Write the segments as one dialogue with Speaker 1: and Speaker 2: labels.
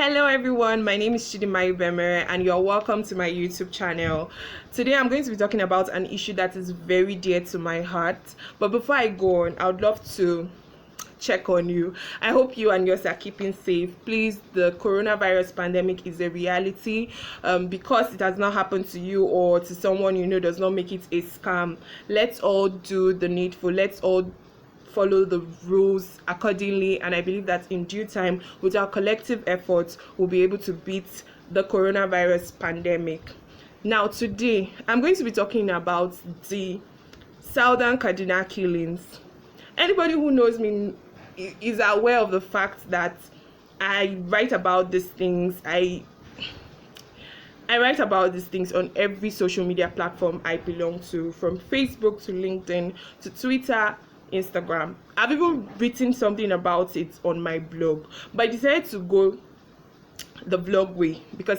Speaker 1: Hello everyone, my name is Chidimai Bemer and you're welcome to my YouTube channel. Today I'm going to be talking about an issue that is very dear to my heart. But before I go on, I would love to check on you. I hope you and yours are keeping safe. Please, the coronavirus pandemic is a reality. Because it has not happened to you or to someone you know does not make it a scam. Let's all do the needful. Let's all follow the rules accordingly, and I believe that in due time, with our collective efforts, we'll be able to beat the coronavirus pandemic. Now today I'm going to be talking about the Southern Kaduna killings. Anybody who knows me is aware of the fact that I write about these things. I write about these things on every social media platform I belong to, from Facebook to LinkedIn to Twitter, Instagram. I've even written something about it on my blog, but I decided to go the vlog way because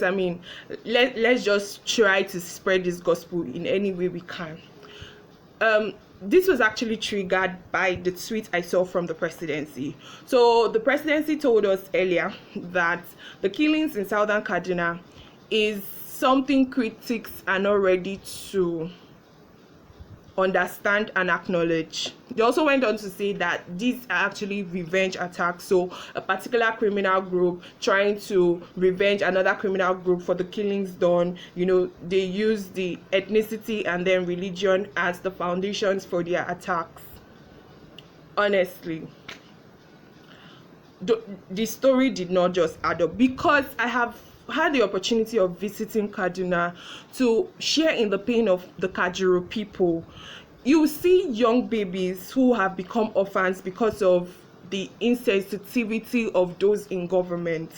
Speaker 1: let's just try to spread this gospel in any way we can. This was actually triggered by the tweet I saw from the presidency. So the presidency told us earlier that the killings in Southern Kaduna is something critics are not ready to understand and acknowledge. They also went on to say that these are actually revenge attacks, so a particular criminal group trying to revenge another criminal group for the killings done. They use the ethnicity and then religion as the foundations for their attacks. Honestly, the story did not just add up, because I have had the opportunity of visiting Kaduna to share in the pain of the Kajuru people. You see young babies who have become orphans because of the insensitivity of those in government.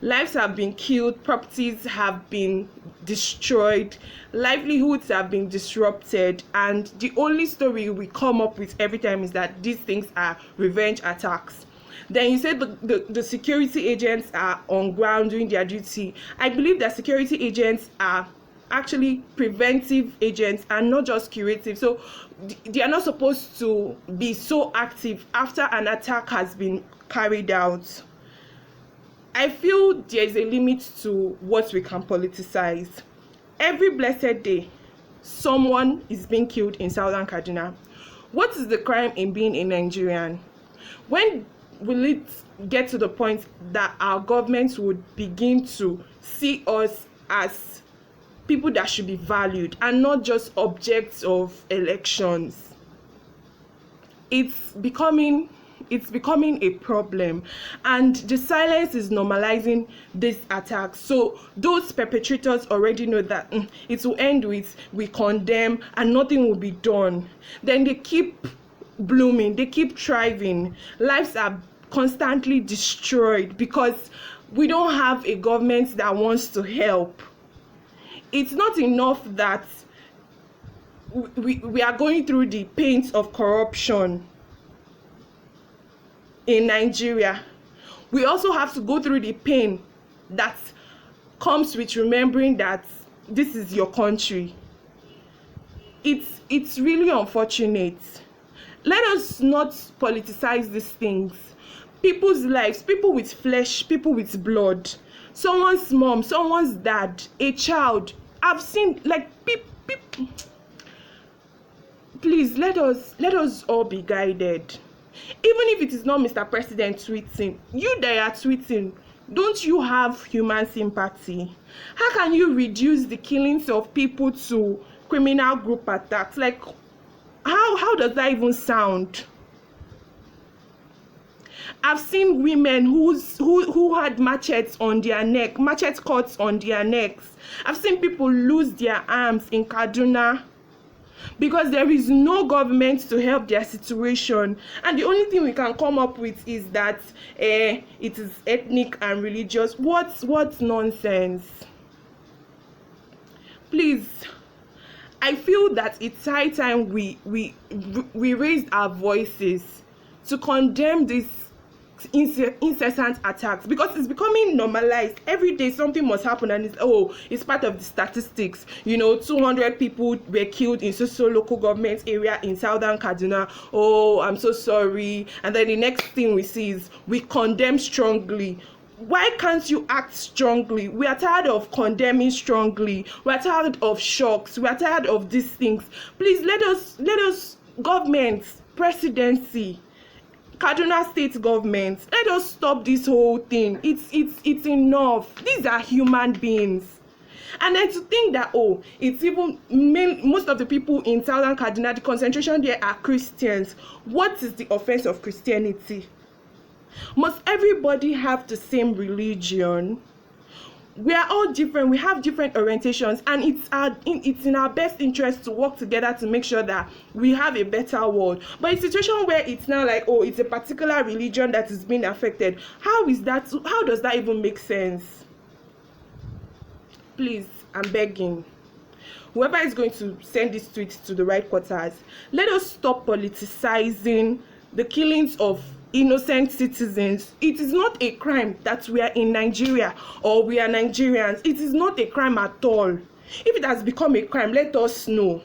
Speaker 1: Lives have been killed, properties have been destroyed, livelihoods have been disrupted, and the only story we come up with every time is that these things are revenge attacks. Then you said the security agents are on ground doing their duty. I believe that security agents are actually preventive agents and not just curative. So they are not supposed to be so active after an attack has been carried out. I feel there is a limit to what we can politicize. Every blessed day, someone is being killed in Southern Kaduna. What is the crime in being a Nigerian? When will it get to the point that our governments would begin to see us as people that should be valued and not just objects of elections? It's becoming a problem, and the silence is normalizing this attack. So those perpetrators already know that it will end with we condemn and nothing will be done. Then they keep blooming, they keep thriving. Lives are constantly destroyed because we don't have a government that wants to help. It's not enough that we are going through the pains of corruption in Nigeria. We also have to go through the pain that comes with remembering that this is your country. It's really unfortunate. Let us not politicize these things. People's lives, people with flesh, people with blood, someone's mom, someone's dad, a child. I've seen please let us all be guided. Even if it is not Mr. President tweeting, you that are tweeting, don't you have human sympathy? How can you reduce the killings of people to criminal group attacks? How does that even sound? I've seen women who had machetes on their neck, machete cuts on their necks. I've seen people lose their arms in Kaduna because there is no government to help their situation, and the only thing we can come up with is that it is ethnic and religious. What nonsense. Please, I feel that it's high time we raised our voices to condemn these incessant attacks, because it's becoming normalized. Every day something must happen, and it's part of the statistics. 200 people were killed in so local government area in Southern Kaduna. I'm so sorry. And then the next thing we see is we condemn strongly. Why can't you act strongly? We are tired of condemning strongly. We are tired of shocks. We are tired of these things. Please let us government, presidency, Kaduna state government, let us stop this whole thing. It's enough. These are human beings. And then to think that, oh, it's even most of the people in Southern Kaduna, the concentration there are Christians. What is the offense of Christianity? Must everybody have the same religion? We are all different. We have different orientations, and it's in our best interest to work together to make sure that we have a better world. But a situation where it's now like, oh, it's a particular religion that is being affected, how does that even make sense? Please, I'm begging, whoever is going to send this tweet to the right quarters, let us stop politicizing the killings of innocent citizens. It is not a crime that we are in Nigeria or we are Nigerians. It is not a crime at all. If it has become a crime, let us know.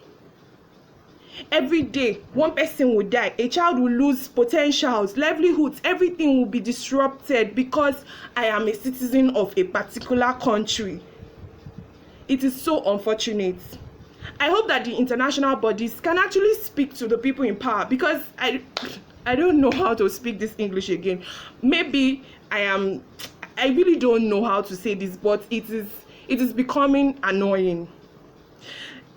Speaker 1: Every day, one person will die. A child will lose potentials, livelihoods, everything will be disrupted because I am a citizen of a particular country. It is so unfortunate. I hope that the international bodies can actually speak to the people in power, because I don't know how to speak this English again. Maybe I really don't know how to say this, but it is becoming annoying.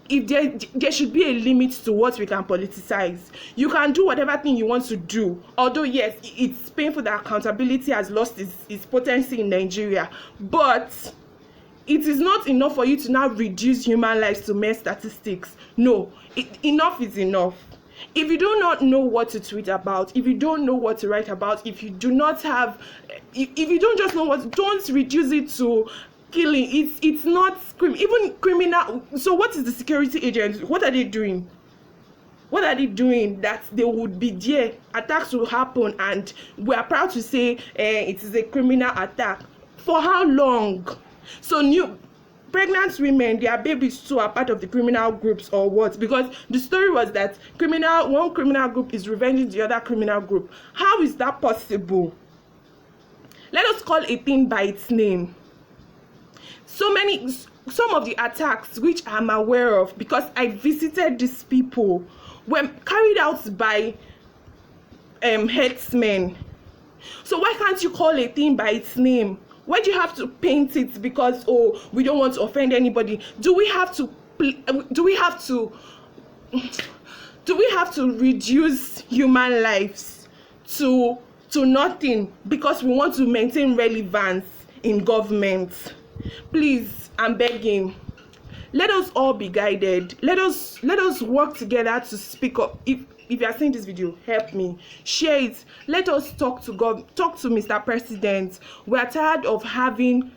Speaker 1: If there should be a limit to what we can politicize. You can do whatever thing you want to do. Although yes, it's painful that accountability has lost its potency in Nigeria, but it is not enough for you to now reduce human lives to mere statistics. No, enough is enough. If you do not know what to tweet about, if you don't know what to write about, if you do not have, if you don't just know what, don't reduce it to killing. It's not even criminal. So what is the security agents? What are they doing? What are they doing that they would be there? Attacks will happen, and we are proud to say it is a criminal attack. For how long? So pregnant women, their babies too are part of the criminal groups, or what? Because the story was that one criminal group is revenging the other criminal group. How is that possible? Let us call a thing by its name. Some of the attacks which I'm aware of, because I visited these people, were carried out by headsmen. So why can't you call a thing by its name? Why do you have to paint it because, oh, we don't want to offend anybody? Do we have to reduce human lives to nothing because we want to maintain relevance in government? Please, I'm begging. Let us all be guided. Let us work together to speak up. If you are seeing this video, help me share it. Let us talk to Mr. President. We are tired of having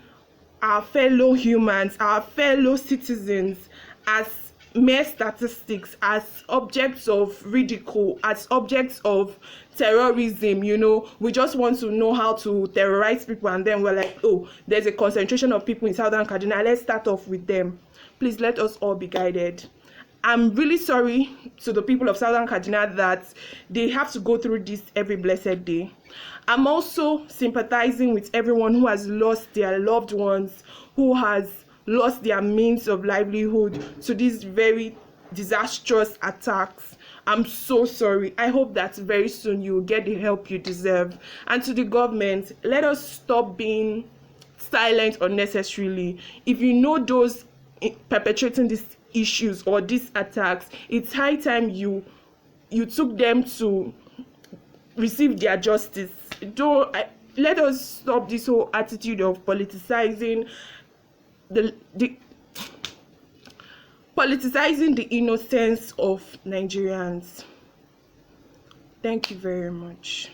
Speaker 1: our fellow humans, our fellow citizens, as mere statistics, as objects of ridicule, as objects of terrorism. We just want to know how to terrorize people, and then we're like, oh, there's a concentration of people in Southern Kaduna, let's start off with them. Please, let us all be guided. I'm really sorry to the people of Southern Kaduna that they have to go through this every blessed day. I'm also sympathizing with everyone who has lost their loved ones, who has lost their means of livelihood to these very disastrous attacks. I'm so sorry. I hope that very soon you will get the help you deserve. And to the government, let us stop being silent unnecessarily. If you know those perpetrating these issues or these attacks, it's high time you took them to receive their justice. Let us stop this whole attitude of politicizing politicizing the innocence of Nigerians. Thank you very much.